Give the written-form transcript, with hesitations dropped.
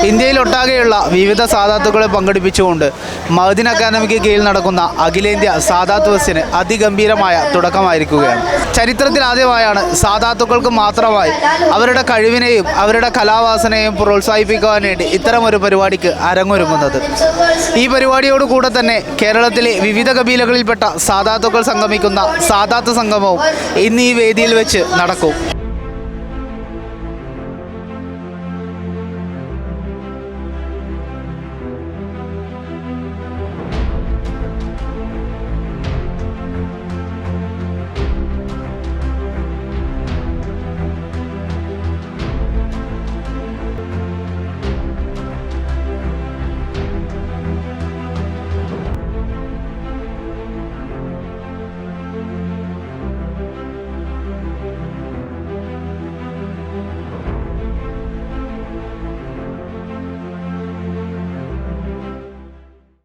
ഇന്ത്യയിലൊട്ടാകെയുള്ള വിവിധ സാദാത്തുക്കളെ പങ്കെടുപ്പിച്ചുകൊണ്ട് മഅ്ദിൻ അക്കാദമിക്ക് കീഴിൽ നടക്കുന്ന അഖിലേന്ത്യാ സാദാത്ത് ഫെസ്റ്റിന് അതിഗംഭീരമായ തുടക്കമായിരിക്കുകയാണ്. ചരിത്രത്തിൽ ആദ്യമായാണ് സാദാത്തുക്കൾക്ക് മാത്രമായി അവരുടെ കഴിവിനെയും അവരുടെ കലാവാസനയെയും പ്രോത്സാഹിപ്പിക്കുവാൻ വേണ്ടി ഇത്തരമൊരു പരിപാടിക്ക് അരങ്ങൊരുങ്ങുന്നത്. ഈ പരിപാടിയോടുകൂടെ തന്നെ കേരളത്തിലെ വിവിധ കബീലകളിൽപ്പെട്ട സാദാത്തുക്കൾ സംഗമിക്കുന്ന സാദാത്ത് സംഗമവും ഇന്ന് ഈ വേദിയിൽ വെച്ച് നടക്കും.